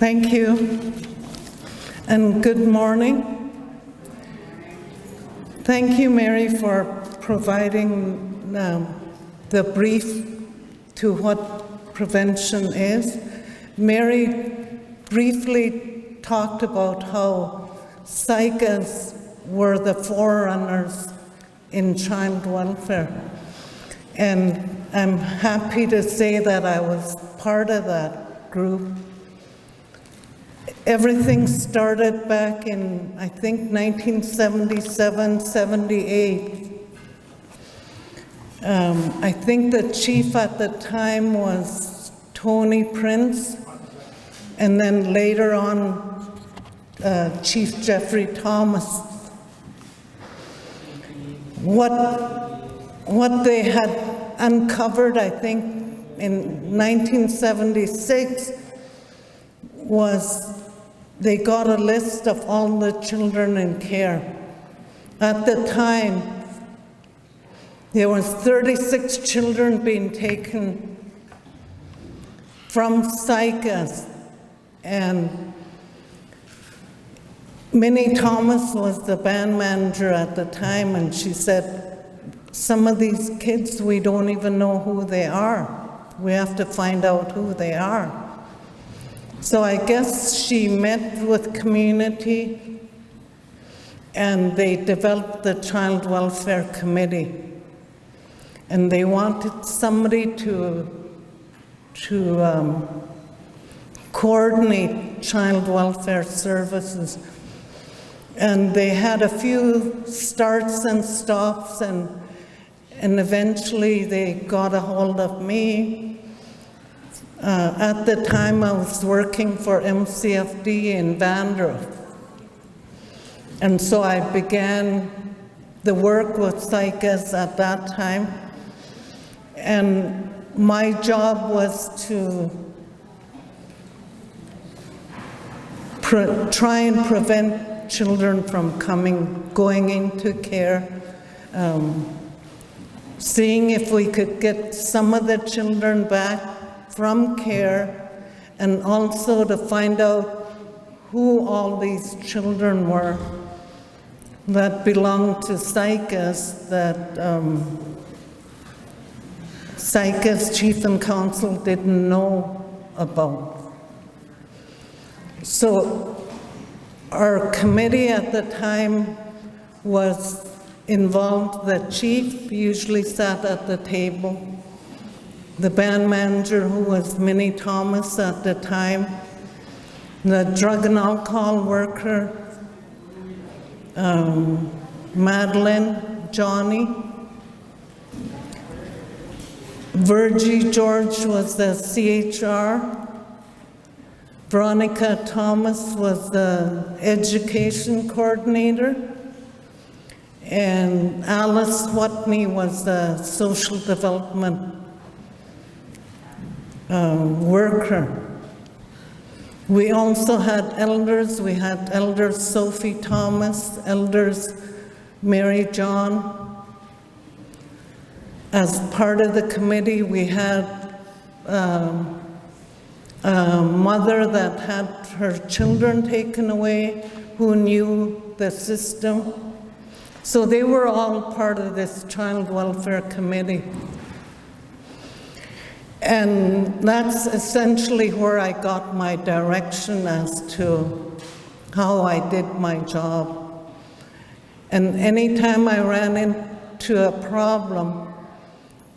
Thank you, and good morning. Thank you, Mary, for providing the brief to what prevention is. Mary briefly talked about how Saik'uz were the forerunners in child welfare, and I'm happy to say that I was part of that group. Everything started back in, I think, 1977, 78. I think the chief at the time was Tony Prince, and then later on, Chief Jeffrey Thomas. What they had uncovered, I think, in 1976 was they got a list of all the children in care. At the time, there was 36 children being taken from Saik'uz, and Minnie Thomas was the band manager at the time, and she said, some of these kids, we don't even know who they are. We have to find out who they are. So I guess she met with community, and they developed the Child Welfare Committee. And they wanted somebody to coordinate child welfare services. And they had a few starts and stops, and eventually they got a hold of me. At the time, I was working for MCFD in Vandroth. And so I began the work with Saik'uz at that time. And my job was to try and prevent children from going into care, seeing if we could get some of the children back from care, and also to find out who all these children were that belonged to Saik'uz, that Saik'uz Chief and Council didn't know about. So our committee at the time was involved. The chief usually sat at the table. The band manager, who was Minnie Thomas at the time, the drug and alcohol worker, Madeline, Johnny, Virgie George was the CHR, Veronica Thomas was the education coordinator, and Alice Watney was the social development worker. We also had elders. We had Elders Sophie Thomas, Elders Mary John. As part of the committee, we had a mother that had her children taken away who knew the system. So they were all part of this child welfare committee. And that's essentially where I got my direction as to how I did my job. And anytime I ran into a problem,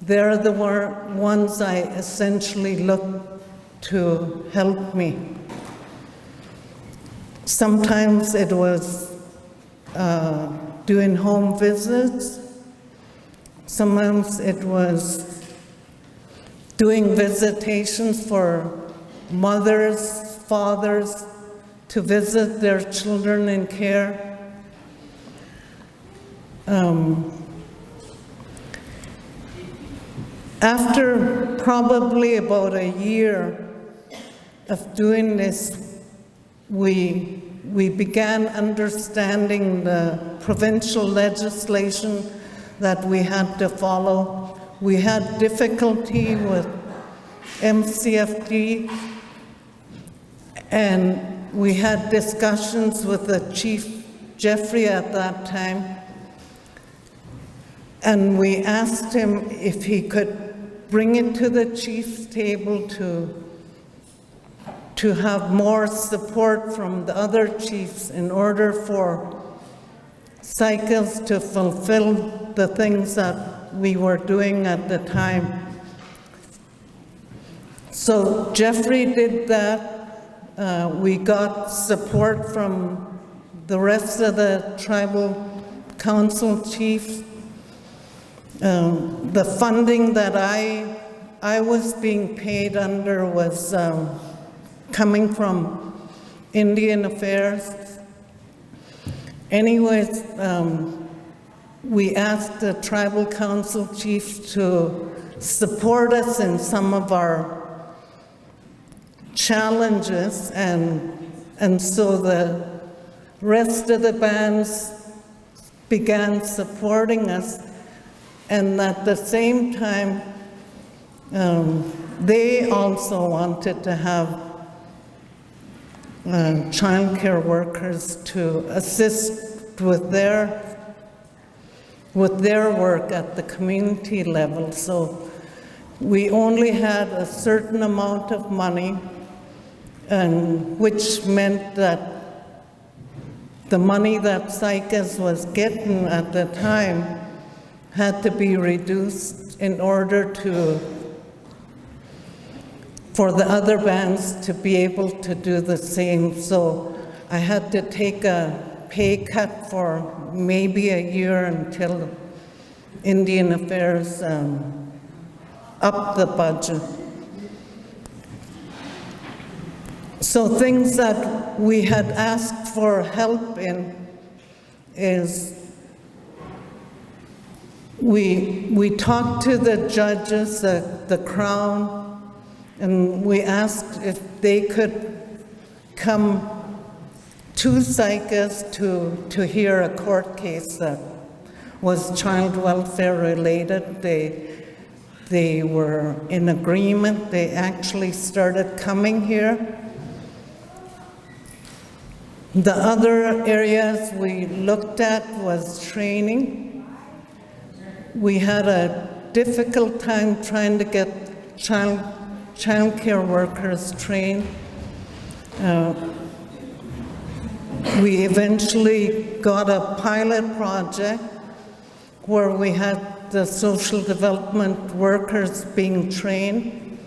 they're the ones I essentially looked to help me. Sometimes it was doing home visits. Sometimes it was doing visitations for mothers, fathers, to visit their children in care. After probably about a year of doing this, we began understanding the provincial legislation that we had to follow. We had difficulty with MCFD And we had discussions with the Chief Jeffrey at that time, and we asked him if he could bring it to the chief's table to have more support from the other chiefs in order for Saik'uz to fulfill the things that we were doing at the time. So Jeffrey did that. We got support from the rest of the tribal council chiefs. The funding that I was being paid under was coming from Indian Affairs. Anyways, we asked the tribal council chiefs to support us in some of our challenges, and so the rest of the bands began supporting us, and at the same time they also wanted to have child care workers to assist with their work at the community level. So we only had a certain amount of money, and which meant that the money that Saik'uz was getting at the time had to be reduced in order for the other bands to be able to do the same. So I had to take a pay cut for maybe a year until Indian Affairs upped the budget. So things that we had asked for help in is we talked to the judges, the Crown, and we asked if they could come to Saik'uz to hear a court case that was child welfare related. They were in agreement. They actually started coming here. The other areas we looked at was training. We had a difficult time trying to get child care workers trained. We eventually got a pilot project where we had the social development workers being trained.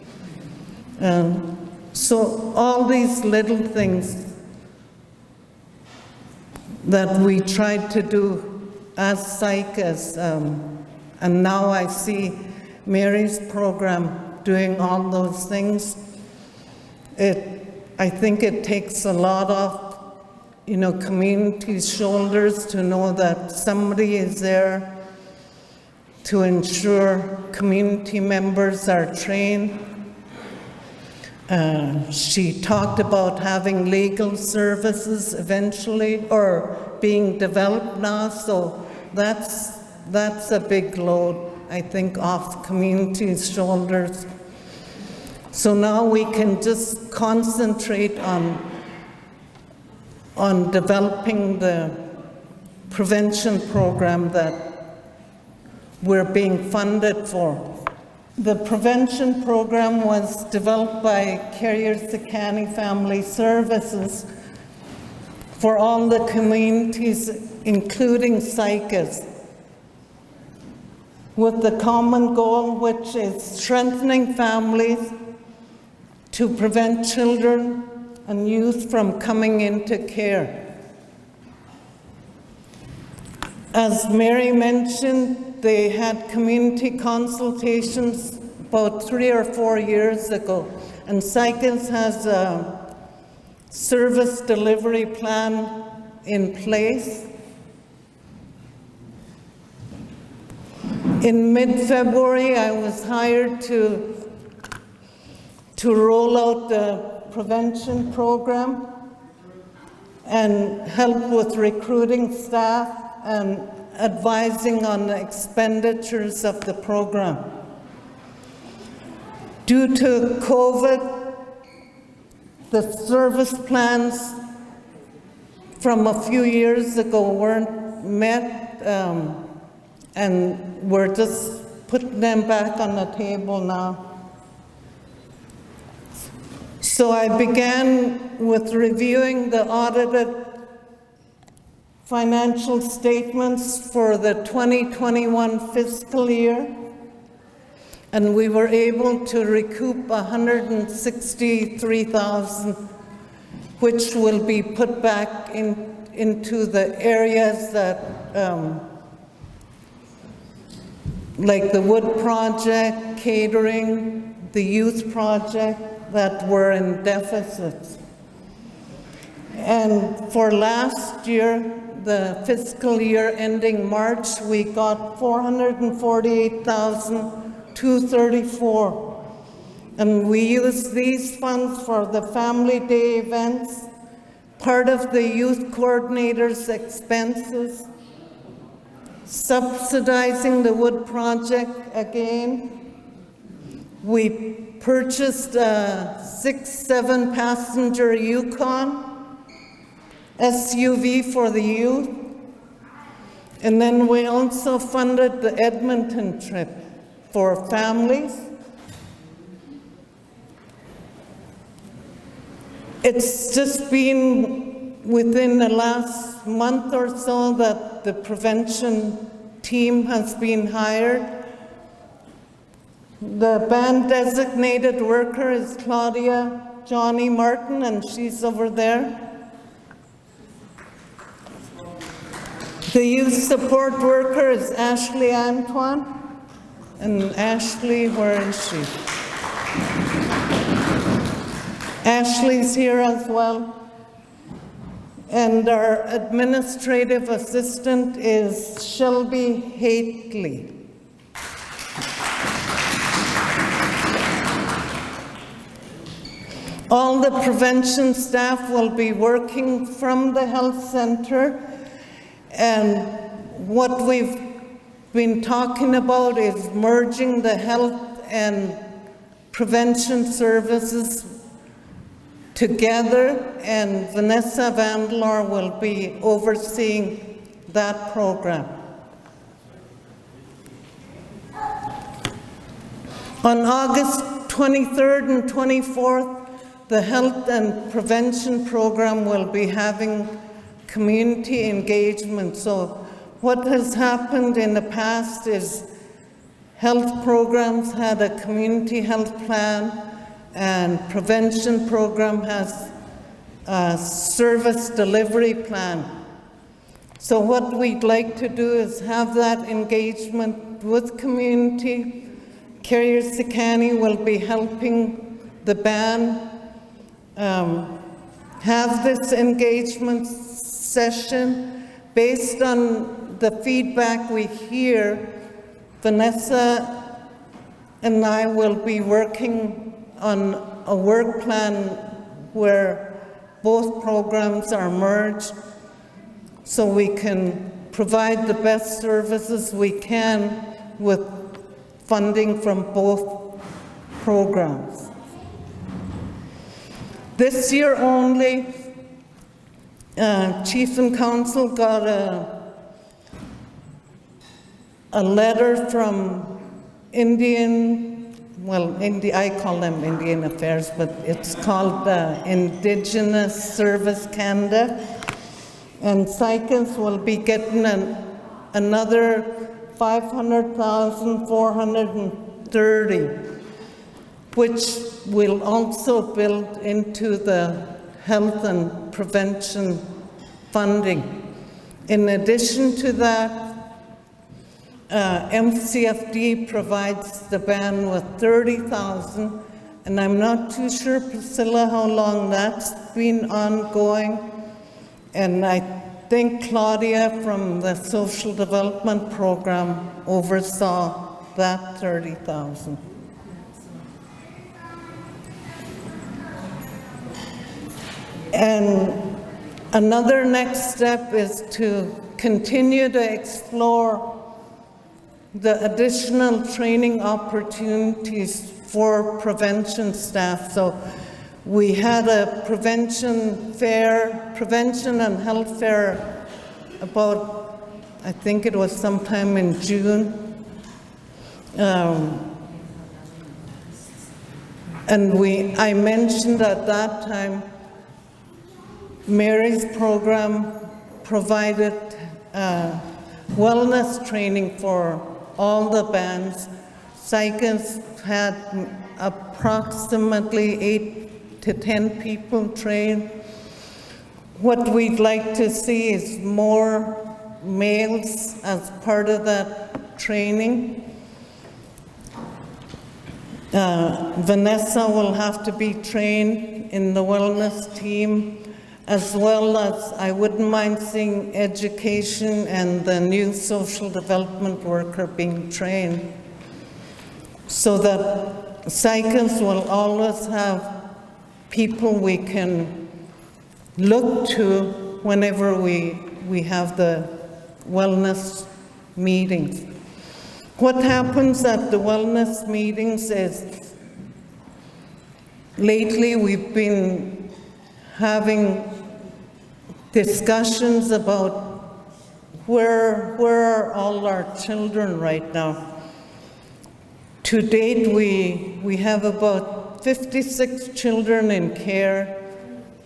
So all these little things that we tried to do as Saik'uz, and now I see Mary's program doing all those things. I think it takes a lot off, community's shoulders to know that somebody is there to ensure community members are trained. She talked about having legal services eventually, or being developed now, so that's a big load, I think, off community's shoulders. So now we can just concentrate on developing the prevention program that we're being funded for. The prevention program was developed by Carrier-Sakani Family Services for all the communities, including Saik'uz, with the common goal, which is strengthening families to prevent children and youth from coming into care. As Mary mentioned, they had community consultations about 3 or 4 years ago, and Saik'uz has a service delivery plan in place. In mid-February, I was hired to roll out the prevention program and help with recruiting staff and advising on the expenditures of the program. Due to COVID, the service plans from a few years ago weren't met, and we're just putting them back on the table now. So I began with reviewing the audited financial statements for the 2021 fiscal year, and we were able to recoup $163,000, which will be put back into the areas that, like the wood project, catering, the youth project, that were in deficits. And for last year, the fiscal year ending March, we got $448,234. And we used these funds for the Family Day events, part of the youth coordinator's expenses, subsidizing the wood project again. We purchased a 6-7 passenger Yukon SUV for the youth. And then we also funded the Edmonton trip for families. It's just been within the last month or so that the prevention team has been hired. The band designated worker is Claudia Johnny Martin, and she's over there. The youth support worker is Ashley Antoine. And Ashley, where is she? Ashley's here as well. And our administrative assistant is Shelby Hately. All the prevention staff will be working from the health center, and what we've been talking about is merging the health and prevention services together, and Vanessa Vandelaar will be overseeing that program. On August 23rd and 24th, the health and prevention program will be having community engagement. So what has happened in the past is health programs had a community health plan, and prevention program has a service delivery plan. So what we'd like to do is have that engagement with community. Carrier Sikani will be helping the band have this engagement session. Based on the feedback we hear, Vanessa and I will be working on a work plan where both programs are merged so we can provide the best services we can with funding from both programs. This year only, Chief and Council got a letter from I call them Indian Affairs, but it's called Indigenous Service Canada. And Saik'uz will be getting another $500,430, which will also build into the health and prevention funding. In addition to that, MCFD provides the band with $30,000, and I'm not too sure, Priscilla, how long that's been ongoing. And I think Claudia from the Social Development Program oversaw that $30,000. And another next step is to continue to explore the additional training opportunities for prevention staff. So We had a prevention and health fair about, I think it was sometime in June. And I mentioned at that time, Mary's program provided wellness training for all the bands. Saik'uz had approximately 8 to 10 people trained. What we'd like to see is more males as part of that training. Vanessa will have to be trained in the wellness team, as well as I wouldn't mind seeing education and the new social development worker being trained, so that Saik'uz will always have people we can look to whenever we have the wellness meetings. What happens at the wellness meetings is, lately we've been having discussions about where are all our children right now. To date, we have about 56 children in care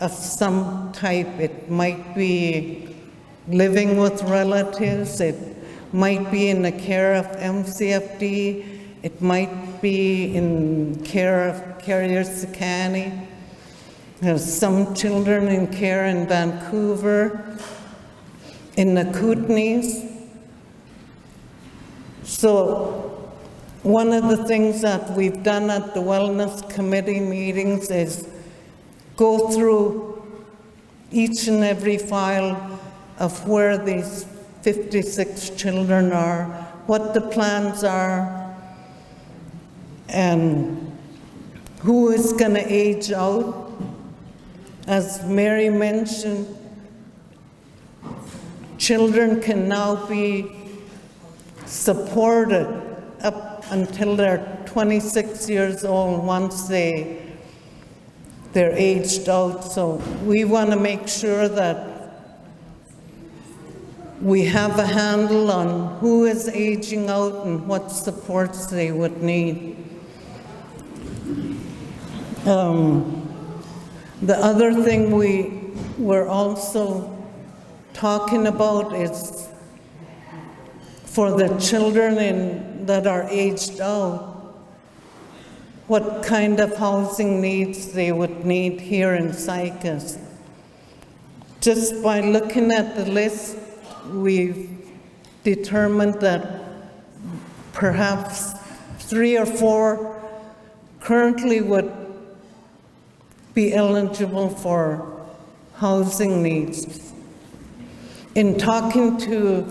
of some type. It might be living with relatives, it might be in the care of MCFD, it might be in care of Carrier Sakani. There's some children in care in Vancouver, in the Kootenays. So one of the things that we've done at the Wellness Committee meetings is go through each and every file of where these 56 children are, what the plans are, and who is going to age out. As Mary mentioned, children can now be supported up until they're 26 years old once they're aged out. So we want to make sure that we have a handle on who is aging out and what supports they would need. The other thing we're also talking about is for the children that are aged out, what kind of housing needs they would need here in Saik'uz. Just by looking at the list, we've determined that perhaps 3 or 4 currently would be eligible for housing needs. In talking to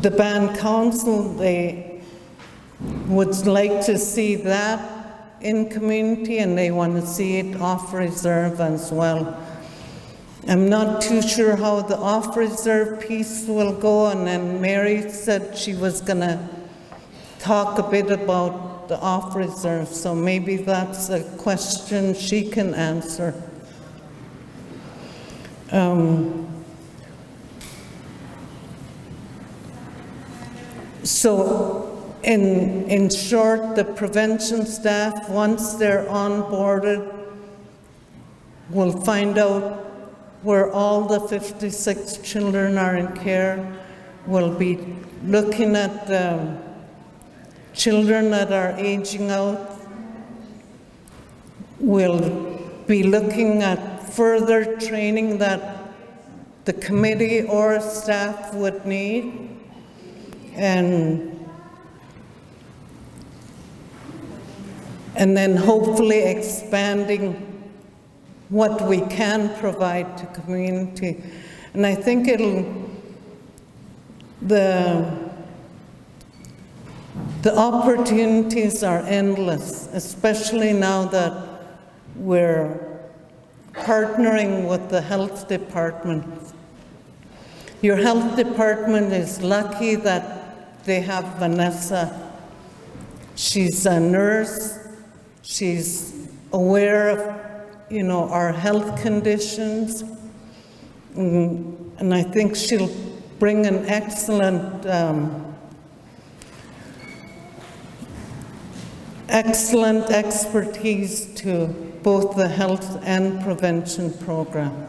the band council, they would like to see that in community, and they want to see it off reserve as well. I'm not too sure how the off reserve piece will go, and then Mary said she was going to talk a bit about the off reserve, so maybe that's a question she can answer. So in short, the prevention staff, once they're onboarded, will find out where all the 56 children are in care. We'll be looking at the children that are aging out. We'll be looking at further training that the committee or staff would need, and then hopefully expanding what we can provide to community. And I think the opportunities are endless, especially now that we're partnering with the health department. Your health department is lucky that they have Vanessa. She's a nurse. She's aware of, our health conditions. And I think she'll bring an excellent expertise to both the health and prevention program.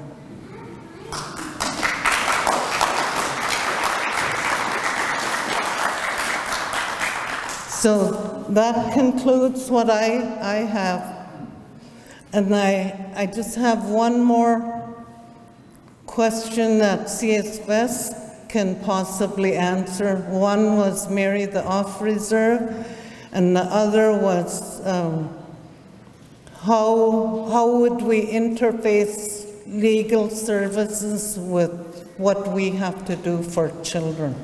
So that concludes what I have. And I just have one more question that CSFS can possibly answer. One was Mary the off-reserve, and the other was how would we interface legal services with what we have to do for children?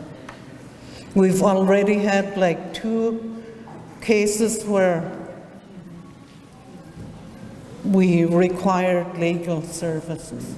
We've already had like 2 cases where we required legal services.